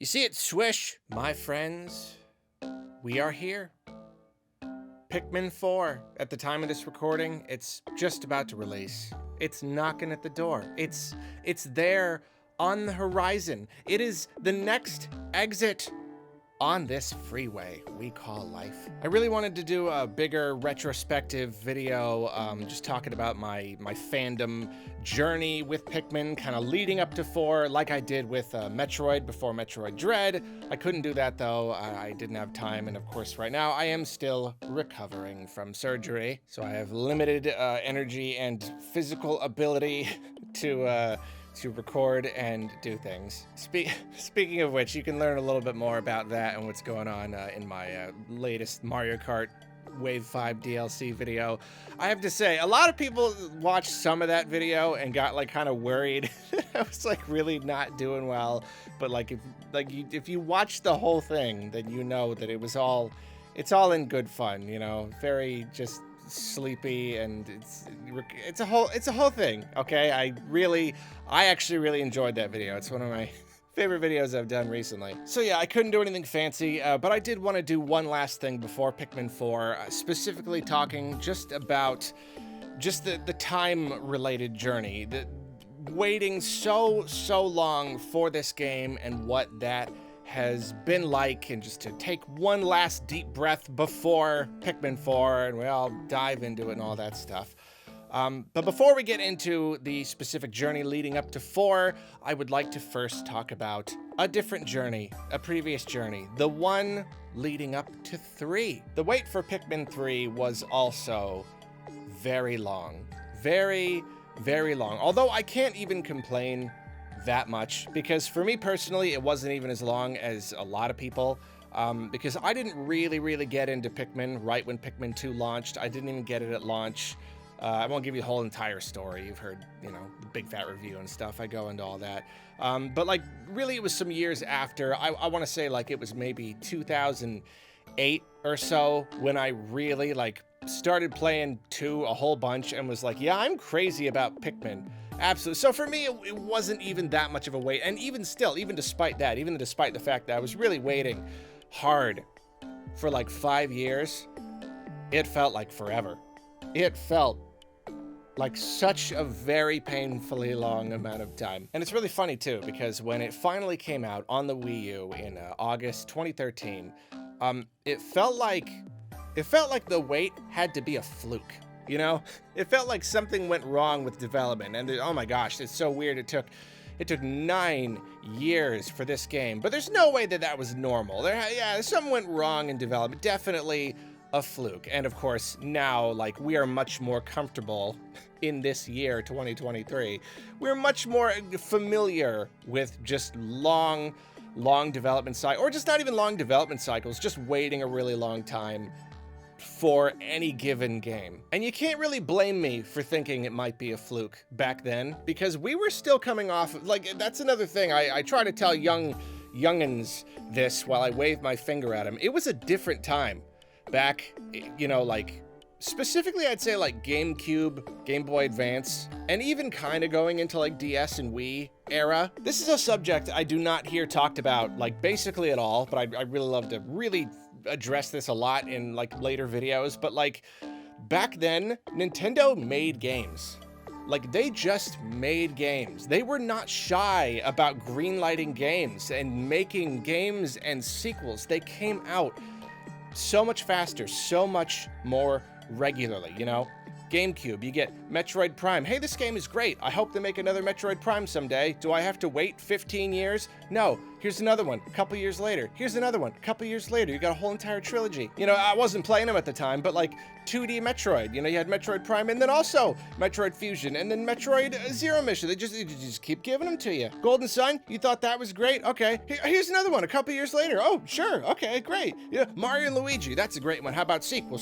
You see it swish, my friends? We are here. Pikmin 4, at the time of this recording, it's just about to release. It's knocking at the door. It's there on the horizon. It is the next exit on this freeway we call life. I really wanted to do a bigger retrospective video, just talking about my fandom journey with Pikmin, kind of leading up to 4, like I did with Metroid before Metroid Dread. I couldn't do that though. I didn't have time, and of course right now I am still recovering from surgery, so I have limited energy and physical ability to record and do things. Speaking of which, you can learn a little bit more about that and what's going on in my latest Mario Kart Wave 5 DLC video. I have to say, a lot of people watched some of that video and got like kind of worried that I was like really not doing well. But if you watch the whole thing, then you know that it's all in good fun, you know, very just sleepy, and it's a whole thing. Okay, I actually really enjoyed that video. It's one of my favorite videos I've done recently. So yeah, I couldn't do anything fancy, but I did want to do one last thing before Pikmin 4, specifically talking just about the time-related journey, the waiting so long for this game and what that has been like, and just to take one last deep breath before Pikmin 4, and we all dive into it and all that stuff. But before we get into the specific journey leading up to 4, I would like to first talk about a different journey, a previous journey, the one leading up to 3. The wait for Pikmin 3 was also very long. Very, very long. Although I can't even complain that much, because for me personally, it wasn't even as long as a lot of people, because I didn't really get into Pikmin right when Pikmin 2 launched. I didn't even get it at launch. I won't give you the whole entire story. You've heard, you know, the big fat review and stuff. I go into all that. But like, really, it was some years after. I want to say like it was maybe 2008 or so when I really like started playing 2 a whole bunch and was like, yeah, I'm crazy about Pikmin. Absolutely. So for me, it wasn't even that much of a wait. And even still, even despite the fact that I was really waiting hard for like 5 years, it felt like forever. It felt like such a very painfully long amount of time. And it's really funny too, because when it finally came out on the Wii U in August 2013, it felt like the wait had to be a fluke. You know, it felt like something went wrong with development, and oh my gosh, it's so weird. It took 9 years for this game, but there's no way that was normal. Something went wrong in development. Definitely a fluke. And of course, now, like, we are much more comfortable in this year, 2023. We're much more familiar with just long development cycles, or just not even long development cycles, just waiting a really long time for any given game. And you can't really blame me for thinking it might be a fluke back then, because we were still coming off, like, that's another thing. I try to tell youngins this while I wave my finger at them. It was a different time back, you know, like, specifically I'd say like GameCube, Game Boy Advance, and even kind of going into like DS and Wii era. This is a subject I do not hear talked about like basically at all, but I'd really love to really address this a lot in like later videos. But like back then, Nintendo made games. Like, they just made games. They were not shy about greenlighting games and making games and sequels. They came out so much faster, so much more regularly, you know? GameCube, you get Metroid Prime. Hey, this game is great. I hope they make another Metroid Prime someday. Do I have to wait 15 years? No. Here's another one, a couple years later. Here's another one, a couple years later. You got a whole entire trilogy. You know, I wasn't playing them at the time, but like 2D Metroid. You know, you had Metroid Prime, and then also Metroid Fusion, and then Metroid Zero Mission. They just keep giving them to you. Golden Sun, you thought that was great? Okay. Here's another one, a couple years later. Oh, sure. Okay, great. Yeah, Mario and Luigi, that's a great one. How about sequel?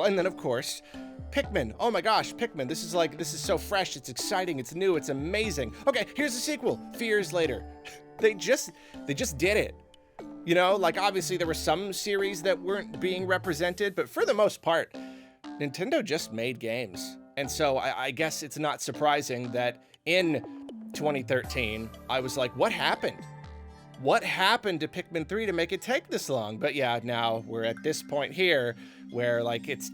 And then, of course, Pikmin. Oh my gosh, Pikmin. This is so fresh. It's exciting. It's new. It's amazing. Okay, here's a sequel. A few years later. They just did it. You know, like, obviously there were some series that weren't being represented, but for the most part, Nintendo just made games. And so I guess it's not surprising that in 2013, I was like, what happened? what happened to Pikmin 3 to make it take this long? But yeah, now we're at this point here where like it's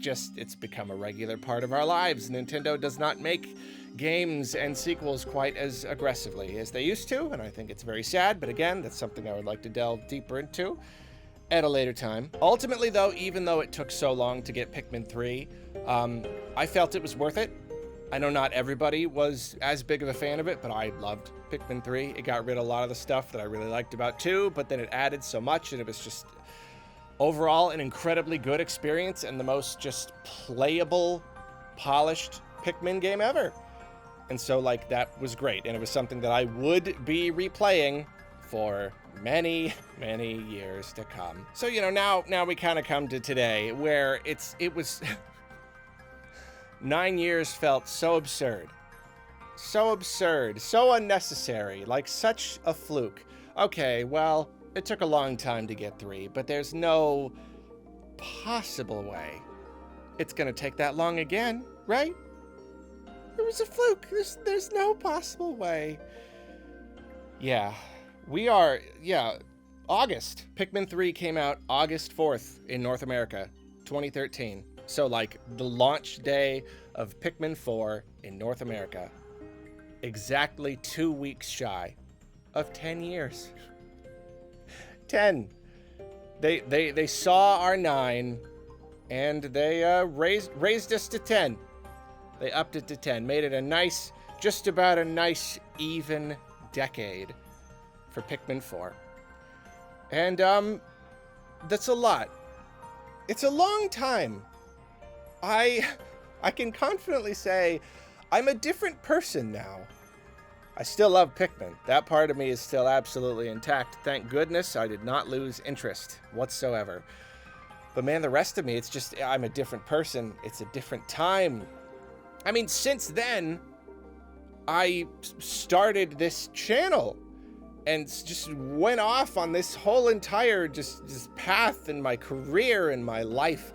become a regular part of our lives. Nintendo does not make games and sequels quite as aggressively as they used to, and I think it's very sad, but again, that's something I would like to delve deeper into at a later time. Ultimately though, even though it took so long to get Pikmin 3, I felt it was worth it. I know not everybody was as big of a fan of it, but I loved Pikmin 3. It got rid of a lot of the stuff that I really liked about 2, but then it added so much, and it was just overall an incredibly good experience and the most just playable, polished Pikmin game ever. And so, like, that was great, and it was something that I would be replaying for many, many years to come. So, you know, now we kind of come to today, where it was... 9 years felt so absurd. So absurd. So unnecessary. Like such a fluke. Okay, well, it took a long time to get 3, but there's no possible way it's gonna take that long again, right? It was a fluke. There's no possible way. Yeah. August. Pikmin 3 came out August 4th in North America, 2013. So, like, the launch day of Pikmin 4 in North America. Exactly 2 weeks shy of 10 years. 10. They saw our 9, and they raised us to 10. They upped it to 10. Made it just about a nice, even decade for Pikmin 4. And, that's a lot. It's a long time. I can confidently say I'm a different person now. I still love Pikmin. That part of me is still absolutely intact. Thank goodness I did not lose interest whatsoever. But man, the rest of me, it's just, I'm a different person. It's a different time. I mean, since then, I started this channel and just went off on this whole entire just path in my career and my life.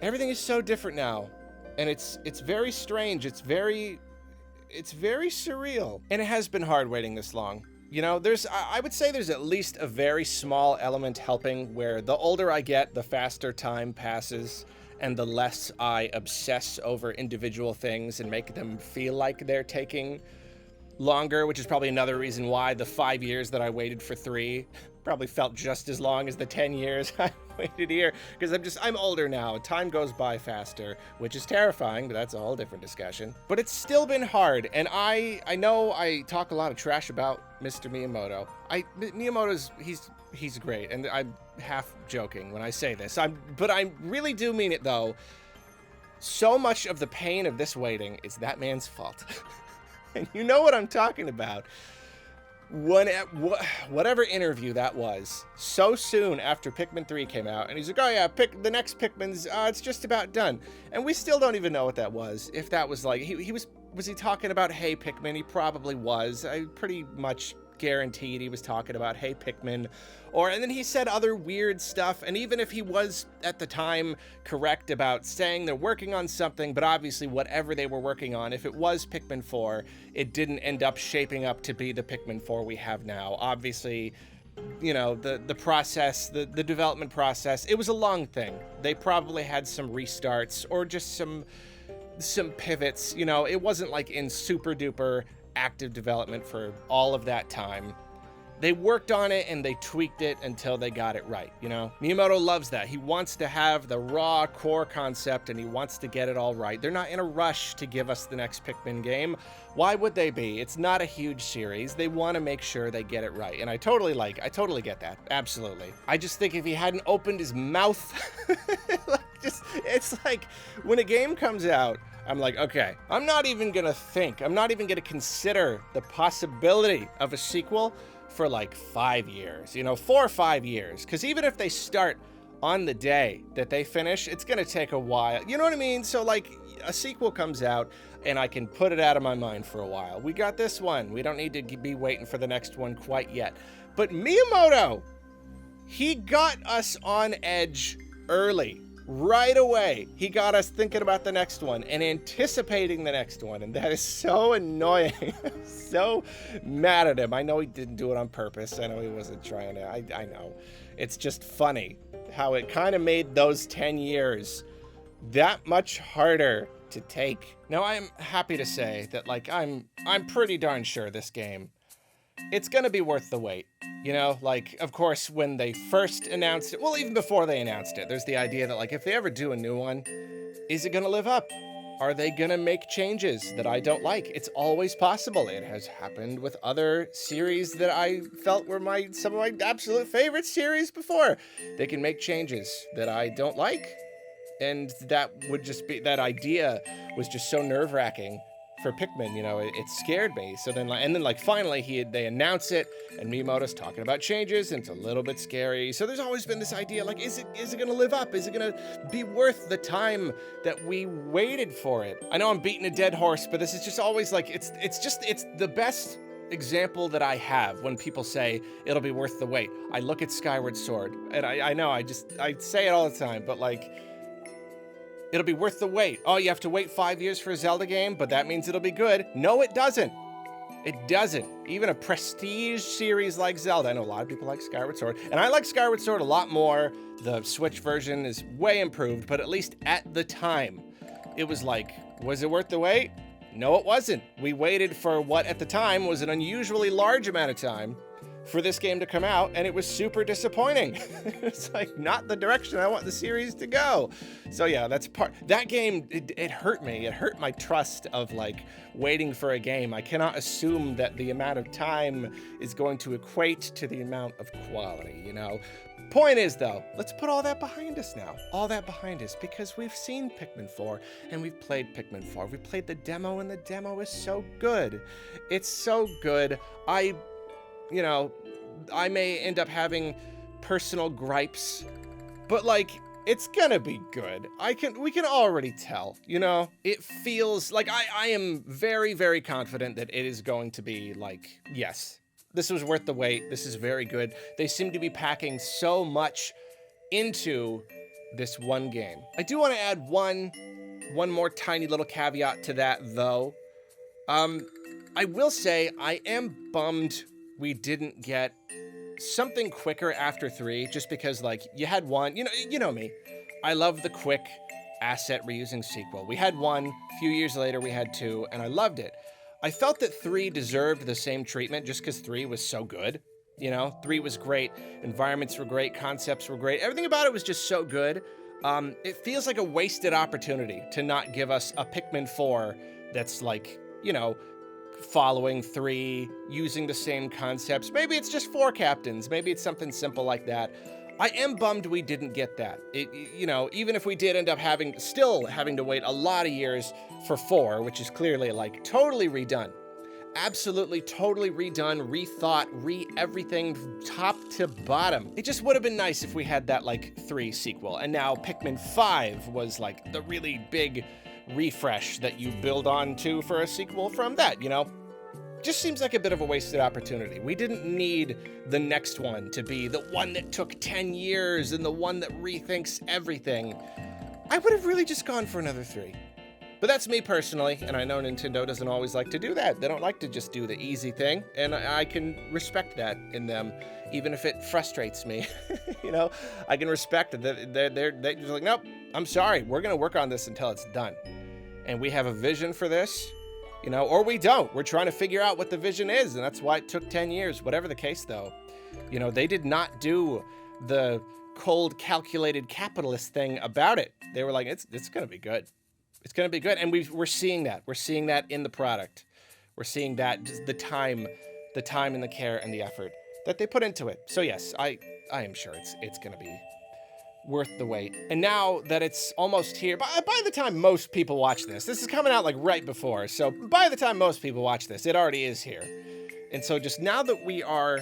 Everything is so different now, and it's very strange. It's very surreal, and it has been hard waiting this long. You know, I would say there's at least a very small element helping, where the older I get, the faster time passes, and the less I obsess over individual things and make them feel like they're taking longer, which is probably another reason why the 5 years that I waited for 3 probably felt just as long as the 10 years I waited here, because I'm older now. Time goes by faster, which is terrifying, but that's a whole different discussion. But it's still been hard, and I know I talk a lot of trash about Mr. Miyamoto. Miyamoto's, he's great, and I'm half joking when I say this, but I really do mean it though. So much of the pain of this waiting is that man's fault. And you know what I'm talking about. Whatever interview that was, so soon after Pikmin 3 came out, and he's like, oh yeah, the next Pikmin's, it's just about done. And we still don't even know what that was. If that was like, was he talking about Hey Pikmin? He probably was. I pretty much guaranteed he was talking about Hey Pikmin. And then he said other weird stuff, and even if he was at the time correct about saying they're working on something, but obviously whatever they were working on, if it was Pikmin 4, it didn't end up shaping up to be the Pikmin 4 we have now. Obviously, you know, the process, the development process, it was a long thing. They probably had some restarts or just some pivots. You know, it wasn't like in super duper active development for all of that time. They worked on it and they tweaked it until they got it right, you know? Miyamoto loves that. He wants to have the raw core concept and he wants to get it all right. They're not in a rush to give us the next Pikmin game. Why would they be? It's not a huge series. They want to make sure they get it right. And I totally get that. Absolutely. I just think if he hadn't opened his mouth, it's like when a game comes out, I'm like, okay, I'm not even gonna consider the possibility of a sequel for like 5 years, 4 or 5 years. Because even if they start on the day that they finish, it's gonna take a while. You know what I mean? So like a sequel comes out and I can put it out of my mind for a while. We got this one. We don't need to be waiting for the next one quite yet. But Miyamoto, he got us on edge early. Right away, he got us thinking about the next one and anticipating the next one, and that is so annoying. I'm so mad at him. I know he didn't do it on purpose. I know he wasn't trying to. I know. It's just funny how it kind of made those 10 years that much harder to take. Now, I'm happy to say that, like, I'm pretty darn sure this game, it's gonna be worth the wait. You know, like, of course, when they first announced it, well, even before they announced it, there's the idea that, like, if they ever do a new one, is it gonna live up? Are they gonna make changes that I don't like? It's always possible. It has happened with other series that I felt were some of my absolute favorite series before. They can make changes that I don't like. And that would just be, that idea was just so nerve-wracking for Pikmin, you know, it scared me. So then, and then finally they announce it, and Miyamoto's talking about changes, and it's a little bit scary. So there's always been this idea, like, is it gonna live up? Is it gonna be worth the time that we waited for it? I know I'm beating a dead horse, but this is just always like, it's the best example that I have when people say it'll be worth the wait. I look at Skyward Sword, and I know I say it all the time, but like, it'll be worth the wait. Oh, you have to wait 5 years for a Zelda game, but that means it'll be good. No, it doesn't. It doesn't. Even a prestige series like Zelda. I know a lot of people like Skyward Sword, and I like Skyward Sword a lot more. The Switch version is way improved, but at least at the time, it was like, was it worth the wait? No, it wasn't. We waited for what at the time was an unusually large amount of time for this game to come out, and it was super disappointing. It's like not the direction I want the series to go. So yeah, that game, it hurt me. It hurt my trust of like waiting for a game. I cannot assume that the amount of time is going to equate to the amount of quality, you know? Point is though, let's put all that behind us now. All that behind us, because we've seen Pikmin 4 and we've played Pikmin 4. We played the demo, and the demo is so good. It's so good. You know, I may end up having personal gripes, but like, it's gonna be good. We can already tell, you know? It feels like I am very, very confident that it is going to be like, yes, this was worth the wait. This is very good. They seem to be packing so much into this one game. I do want to add one more tiny little caveat to that though. I will say I am bummed we didn't get something quicker after 3, just because like you had 1, you know me. I love the quick asset reusing sequel. We had 1, a few years later we had 2, and I loved it. I felt that 3 deserved the same treatment just because 3 was so good. You know, 3 was great, environments were great, concepts were great, everything about it was just so good. It feels like a wasted opportunity to not give us a Pikmin 4 that's like, you know, following 3, using the same concepts. Maybe it's just 4 captains. Maybe it's something simple like that. I am bummed we didn't get that. You know, even if we did end up still having to wait a lot of years for 4, which is clearly like totally redone. Absolutely totally redone, rethought, everything top to bottom. It just would have been nice if we had that like 3 sequel. And now Pikmin 5 was like the really big refresh that you build on to for a sequel from that, you know? Just seems like a bit of a wasted opportunity. We didn't need the next one to be the one that took 10 years and the one that rethinks everything. I would have really just gone for another 3. But that's me personally, and I know Nintendo doesn't always like to do that. They don't like to just do the easy thing, and I can respect that in them, even if it frustrates me. You know, I can respect that they're just like, nope, I'm sorry, we're gonna work on this until it's done. And we have a vision for this, you know, or we don't. We're trying to figure out what the vision is, and that's why it took 10 years. Whatever the case, though, you know, they did not do the cold, calculated capitalist thing about it. They were like, it's gonna be good. It's going to be good, and we're seeing that. We're seeing that in the product. We're seeing that, just the time and the care and the effort that they put into it. So yes, I am sure it's going to be worth the wait. And now that it's almost here, by the time most people watch this is coming out like right before. So by the time most people watch this, it already is here. And so just now that we are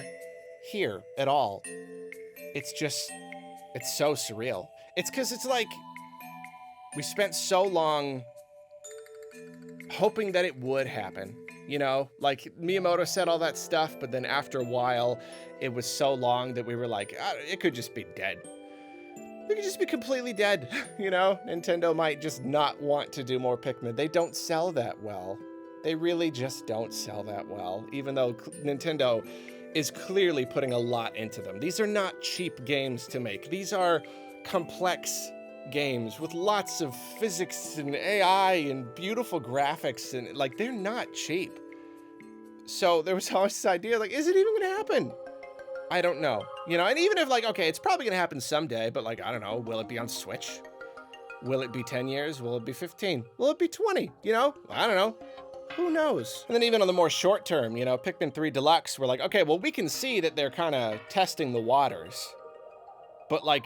here at all, it's so surreal. It's because it's like, we spent so long hoping that it would happen, you know? Like, Miyamoto said all that stuff, but then after a while, it was so long that we were like, it could just be dead. They could just be completely dead, you know? Nintendo might just not want to do more Pikmin. They don't sell that well. They really just don't sell that well, even though Nintendo is clearly putting a lot into them. These are not cheap games to make. These are complex games with lots of physics and AI and beautiful graphics, and like, they're not cheap. So there was always this idea, like, is it even gonna happen? I don't know, you know, and even if, like, okay, it's probably gonna happen someday, but like, I don't know, will it be on Switch? Will it be 10 years? Will it be 15? Will it be 20? You know, I don't know. Who knows? And then even on the more short term, you know, Pikmin 3 Deluxe, we're like, okay, well, we can see that they're kind of testing the waters. But like,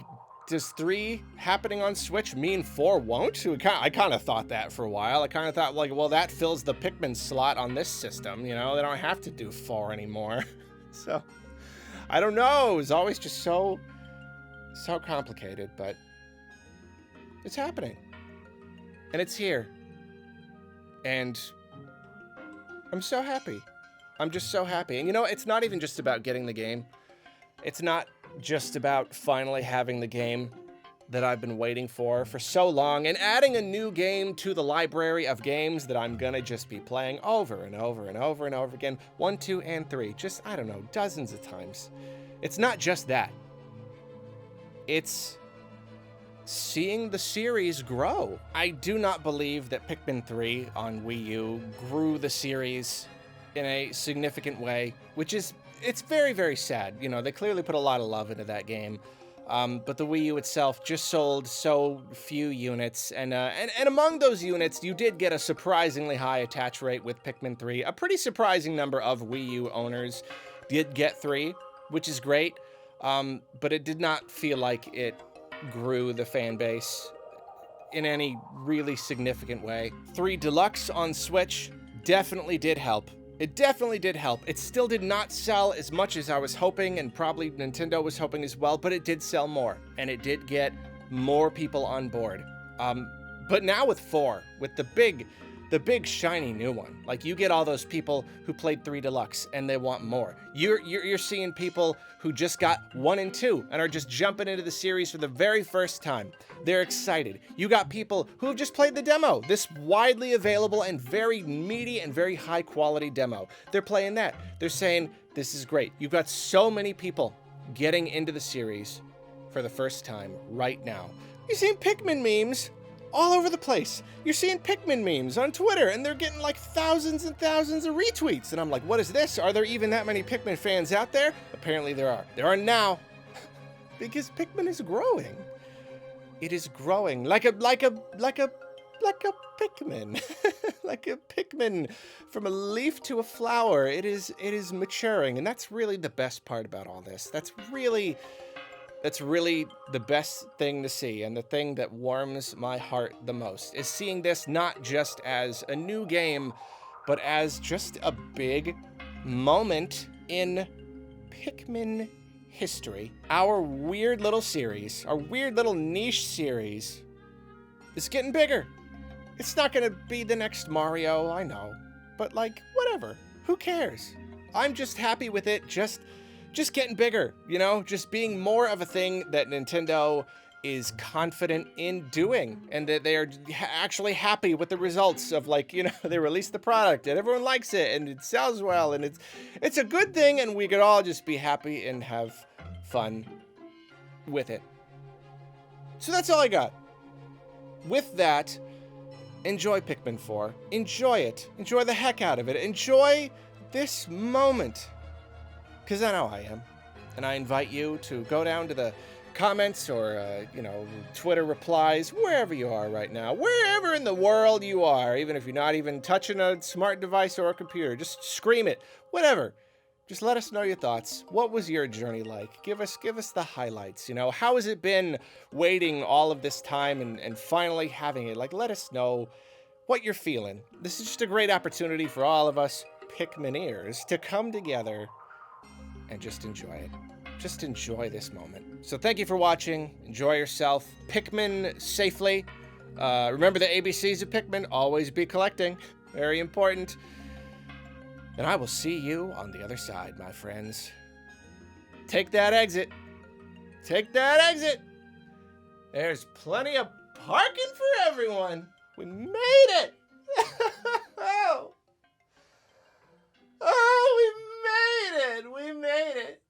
does 3 happening on Switch mean 4 won't? I kind of thought that for a while. I kind of thought, like, well, that fills the Pikmin slot on this system, you know? They don't have to do 4 anymore. So, I don't know. It's always just so complicated, but it's happening. And it's here. And I'm so happy. I'm just so happy. And you know, it's not even just about getting the game. It's not just about finally having the game that I've been waiting for so long and adding a new game to the library of games that I'm gonna just be playing over and over and over and over again. 1, 2, and 3. Just, I don't know, dozens of times. It's not just that. It's seeing the series grow. I do not believe that Pikmin 3 on Wii U grew the series in a significant way, which is, it's very, very sad. You know, they clearly put a lot of love into that game. But the Wii U itself just sold so few units, and among those units, you did get a surprisingly high attach rate with Pikmin 3. A pretty surprising number of Wii U owners did get 3, which is great, but it did not feel like it grew the fan base in any really significant way. 3 Deluxe on Switch definitely did help. It definitely did help. It still did not sell as much as I was hoping, and probably Nintendo was hoping as well, but it did sell more, and it did get more people on board. But now with 4, with the big shiny new one, like, you get all those people who played 3 Deluxe and they want more. You're seeing people who just got 1 and 2 and are just jumping into the series for the very first time. They're excited. You got people who have just played the demo, this widely available and very meaty and very high quality demo. They're playing that. They're saying, this is great. You've got so many people getting into the series for the first time right now. You're seeing Pikmin memes all over the place. You're seeing Pikmin memes on Twitter, and they're getting like thousands and thousands of retweets. And I'm like, what is this? Are there even that many Pikmin fans out there? Apparently there are. There are now. Because Pikmin is growing. It is growing like a Pikmin. Like a Pikmin from a leaf to a flower. It is maturing, and that's really the best part about all this. That's really the best thing to see, and the thing that warms my heart the most is seeing this not just as a new game, but as just a big moment in Pikmin history. Our weird little series, our weird little niche series, is getting bigger. It's not gonna be the next Mario, I know, but like, whatever, who cares? I'm just happy with it, just getting bigger, you know, just being more of a thing that Nintendo is confident in doing, and that they are actually happy with the results of, like, you know, they release the product and everyone likes it and it sells well, and it's a good thing, and we could all just be happy and have fun with it. So that's all I got. With that, enjoy Pikmin 4. Enjoy it. Enjoy the heck out of it. Enjoy this moment. Because I know I am. And I invite you to go down to the comments or, you know, Twitter replies, wherever you are right now, wherever in the world you are, even if you're not even touching a smart device or a computer, just scream it, whatever. Just let us know your thoughts. What was your journey like? Give us the highlights, you know? How has it been waiting all of this time and finally having it? Like, let us know what you're feeling. This is just a great opportunity for all of us Pikmineers to come together and just enjoy it. Just enjoy this moment. So thank you for watching. Enjoy yourself. Pikmin safely. Remember the ABCs of Pikmin. Always be collecting. Very important. And I will see you on the other side, my friends. Take that exit. Take that exit. There's plenty of parking for everyone. We made it. Oh, we made it. We made it.